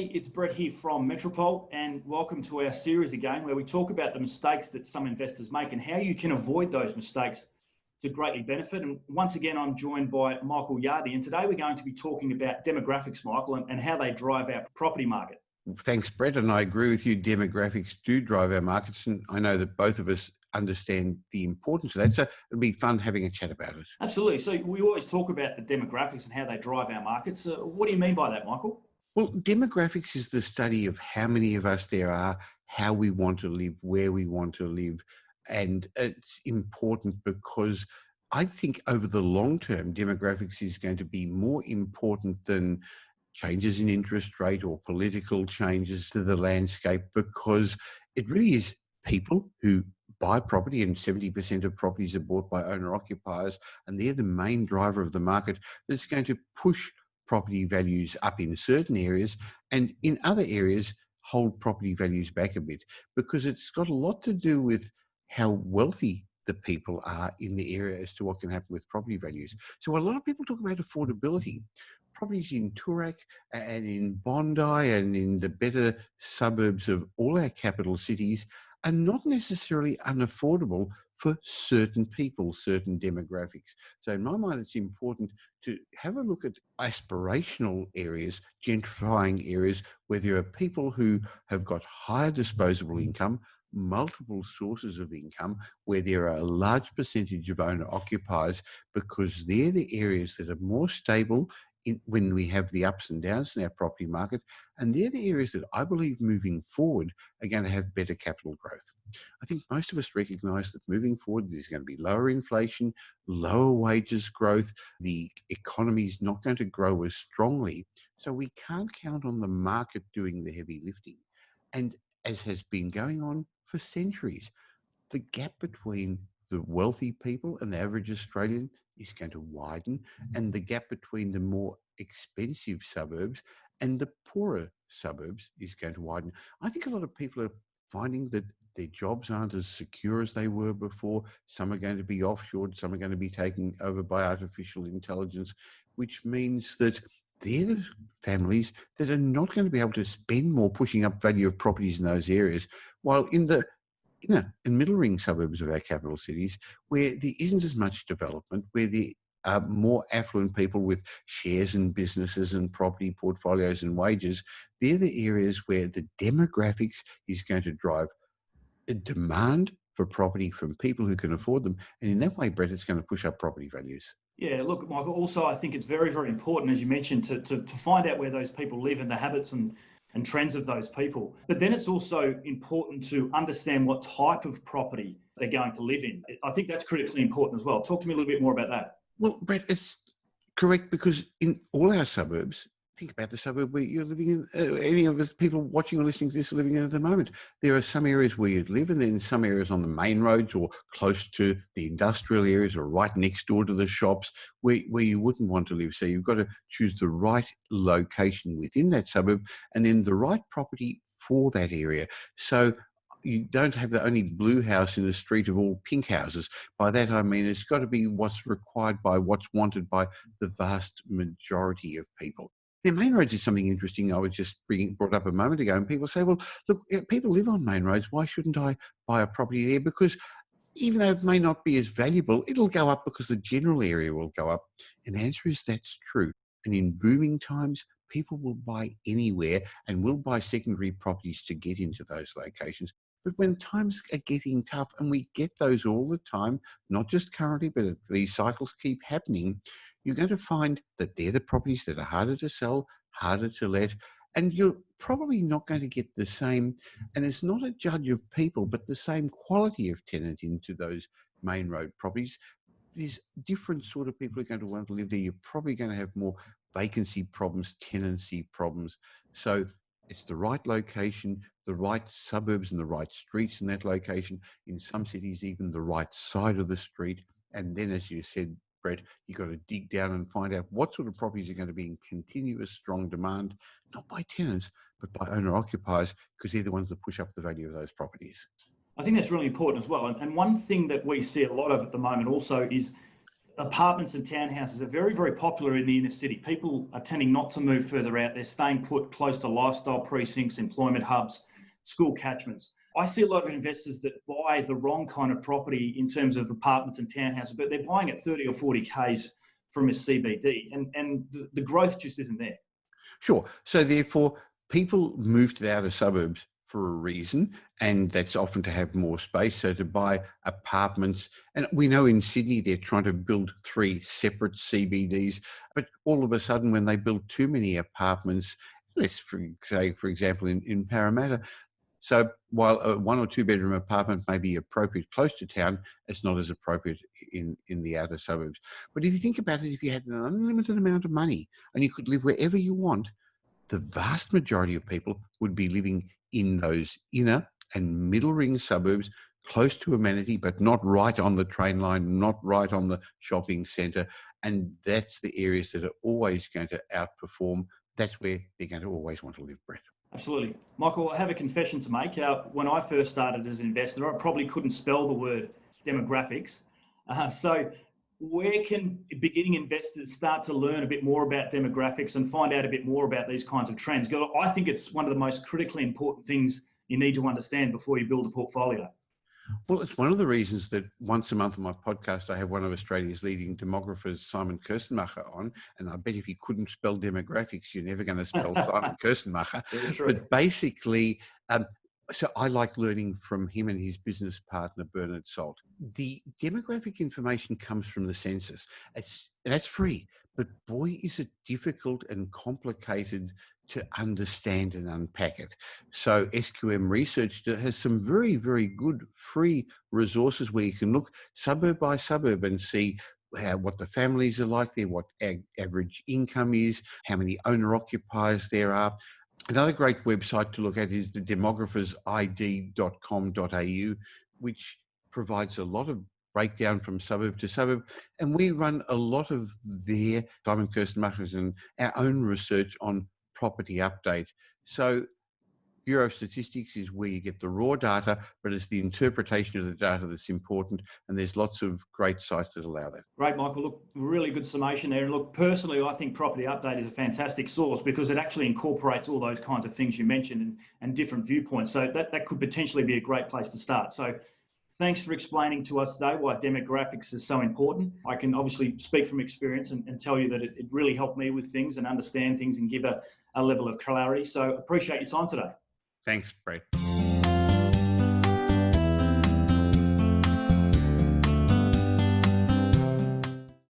everybody, it's Brett here from Metropole, and welcome to our series again where we talk about the mistakes that some investors make and how you can avoid those mistakes to greatly benefit. And once again, I'm joined by Michael Yardy, and today we're going to be talking about demographics, Michael, and how they drive our property market. Thanks, Brett, and I agree with you. Demographics do drive our markets, and I know that both of us understand the importance of that, so it'll be fun having a chat about it. Absolutely. So we always talk about the demographics and how they drive our markets. What do you mean by that, Michael? Well, demographics is the study of how many of us there are, how we want to live, where we want to live. And it's important because I think over the long term, demographics is going to be more important than changes in interest rate or political changes to the landscape, because it really is people who buy property, and 70% of properties are bought by owner occupiers, and they're the main driver of the market that's going to push property values up in certain areas, and in other areas hold property values back a bit, because it's got a lot to do with how wealthy the people are in the area as to what can happen with property values. So a lot of people talk about affordability. Properties in Toorak and in Bondi and in the better suburbs of all our capital cities are not necessarily unaffordable for certain people, certain demographics. So in my mind, it's important to have a look at aspirational areas, gentrifying areas where there are people who have got higher disposable income, multiple sources of income, where there are a large percentage of owner occupiers, because they're the areas that are more stable when we have the ups and downs in our property market, and they're the areas that I believe moving forward are going to have better capital growth. I think most of us recognise that moving forward there's going to be lower inflation, lower wages growth, the economy is not going to grow as strongly, so we can't count on the market doing the heavy lifting. And as has been going on for centuries, the gap between the wealthy people and the average Australian is going to widen, and the gap between the more expensive suburbs and the poorer suburbs is going to widen. I think a lot of people are finding that their jobs aren't as secure as they were before. Some are going to be offshored, some are going to be taken over by artificial intelligence, which means that they're the families that are not going to be able to spend more pushing up value of properties in those areas, while in the in middle ring suburbs of our capital cities, where there isn't as much development, where there are more affluent people with shares in businesses and property portfolios and wages, they're the areas where the demographics is going to drive a demand for property from people who can afford them. And in that way, Brett, it's going to push up property values. Yeah, look, Michael, also I think it's very, very important, as you mentioned, to find out where those people live and the habits and trends of those people. But then it's also important to understand what type of property they're going to live in. I think that's critically important as well. Talk to me a little bit more about that. Well, Brett, it's correct, because in all our suburbs, think about the suburb where you're living in, any of us people watching or listening to this are living in at the moment. There are some areas where you'd live, and then some areas on the main roads or close to the industrial areas or right next door to the shops where you wouldn't want to live. So you've got to choose the right location within that suburb and then the right property for that area. So you don't have the only blue house in a street of all pink houses. By that I mean it's got to be what's required by what's wanted by the vast majority of people. Now, main roads is something interesting I was just brought up a moment ago, and people say, well, look, people live on main roads, why shouldn't I buy a property there? Because even though it may not be as valuable, it'll go up because the general area will go up. And the answer is that's true. And in booming times, people will buy anywhere and will buy secondary properties to get into those locations. But when times are getting tough, and we get those all the time, not just currently, but these cycles keep happening, you're going to find that they're the properties that are harder to sell, harder to let, and you're probably not going to get the same, and it's not a judge of people, but the same quality of tenant into those main road properties. There's different sort of people who are going to want to live there. You're probably going to have more vacancy problems, tenancy problems. So it's the right location, the right suburbs and the right streets in that location. In some cities, even the right side of the street. And then, as you said, Brett, you've got to dig down and find out what sort of properties are going to be in continuous strong demand, not by tenants, but by owner occupiers, because they're the ones that push up the value of those properties. I think that's really important as well. And one thing that we see a lot of at the moment also is apartments and townhouses are very, very popular in the inner city. People are tending not to move further out. They're staying put close to lifestyle precincts, employment hubs, school catchments. I see a lot of investors that buy the wrong kind of property in terms of apartments and townhouses, but they're buying at 30 or 40 Ks from a CBD, and the growth just isn't there. Sure. So therefore, people move to the outer suburbs for a reason, and that's often to have more space. So to buy apartments, and we know in Sydney they're trying to build 3 separate CBDs, but all of a sudden when they build too many apartments, let's say, for example, in Parramatta, so while a 1 or 2 bedroom apartment may be appropriate close to town, it's not as appropriate in the outer suburbs. But if you think about it, if you had an unlimited amount of money and you could live wherever you want, the vast majority of people would be living in those inner and middle ring suburbs, close to amenity, but not right on the train line, not right on the shopping centre. And that's the areas that are always going to outperform. That's where they're going to always want to live, Brett. Absolutely. Michael, I have a confession to make. When I first started as an investor, I probably couldn't spell the word demographics. So where can beginning investors start to learn a bit more about demographics and find out a bit more about these kinds of trends? Because I think it's one of the most critically important things you need to understand before you build a portfolio. Well, it's one of the reasons that once a month on my podcast, I have one of Australia's leading demographers, Simon Kirstenmacher, on. And I bet if you couldn't spell demographics, you're never going to spell Simon Kirstenmacher. But basically, so I like learning from him and his business partner, Bernard Salt. The demographic information comes from the census. That's free. But boy, is it difficult and complicated to understand and unpack it. So SQM Research has some very, very good free resources where you can look suburb by suburb and see what the families are like there, what average income is, how many owner-occupiers there are. Another great website to look at is the demographersid.com.au, which provides a lot of breakdown from suburb to suburb. And we run a lot of their, Simon Kirstenmacher's, and our own research on property update. So Bureau of Statistics is where you get the raw data, but it's the interpretation of the data that's important. And there's lots of great sites that allow that. Great, Michael. Look, really good summation there. And look, personally, I think Property Update is a fantastic source because it actually incorporates all those kinds of things you mentioned and different viewpoints. So that could potentially be a great place to start. So thanks for explaining to us today why demographics is so important. I can obviously speak from experience and tell you that it really helped me with things and understand things and give a level of clarity. So appreciate your time today. Thanks, Brett.